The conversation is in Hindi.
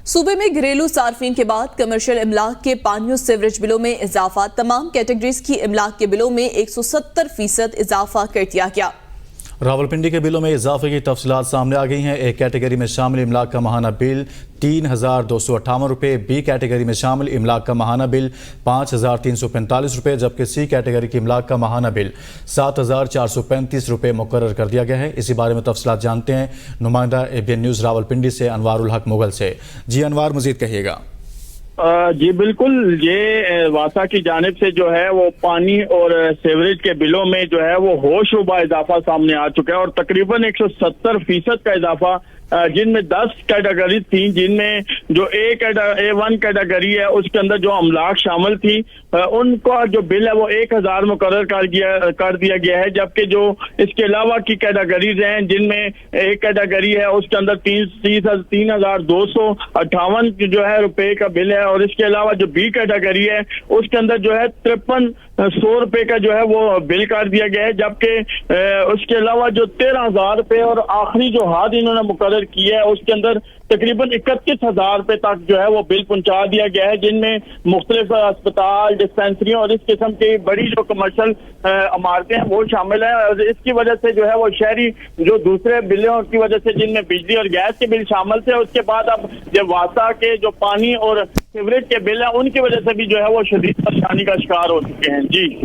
सूबे में घरेलू सार्फिन के बाद कमर्शियल इमलाक के पानी और सीवरेज बिलों में इजाफा। तमाम कैटेगरीज की इमलाक के बिलों में 170% इजाफा कर दिया गया। रावलपिंडी के बिलों में इजाफे की तफसीलात सामने आ गई हैं। ए कैटेगरी में शामिल इमलाक का माहाना बिल 3,258 रुपये, बी कैटेगरी में शामिल इमलाक का माहाना बिल 5,345 रुपये, जबकि सी कैटेगरी की इमलाक का माहाना बिल 7,435 रुपये मुकर्रर कर दिया गया है। इसी बारे में तफसीलात जानते हैं नुमाइंदा ABN न्यूज़ रावलपिंडी से अनवारुल हक मुगल से। जी अनवार, मजीद कहिएगा। जी बिल्कुल, ये वासा की जानिब से जो है वो पानी और सेवरेज के बिलों में जो है वो होशरुबा इजाफा सामने आ चुका है और तकरीबन 170% का इजाफा, जिनमें 10 कैटेगरी थी, जिनमें जो A1 कैटेगरी है उसके अंदर जो अमलाक शामिल थी उनका जो बिल है वो 1,000 मुकर्रर कर दिया गया है। जबकि जो इसके अलावा की कैटेगरीज हैं जिनमें एक कैटेगरी है उसके अंदर 3,258 जो है रुपए का बिल है और इसके अलावा जो बी कैटेगरी है उसके अंदर जो है 5300 रुपए का जो है वो बिल कर दिया गया है। जबकि उसके अलावा जो 13,000 रुपए और आखिरी जो हाद इन्होंने मुकर्रर किया है उसके अंदर तकरीबन 31,000 रुपए तक जो है वो बिल पहुंचा दिया गया है, जिनमें मुख्तलिफ अस्पताल, डिस्पेंसरी और इस किस्म की बड़ी जो कमर्शियल इमारतें हैं वो शामिल है। और इसकी वजह से जो है वो शहरी जो दूसरे बिलों की वजह से जिनमें बिजली और गैस के बिल शामिल थे, उसके बाद अब जब वासा के जो पानी और सीवरेज के बिल है उनकी वजह से भी जो है वो शदीद परेशानी का शिकार हो चुके हैं। जी।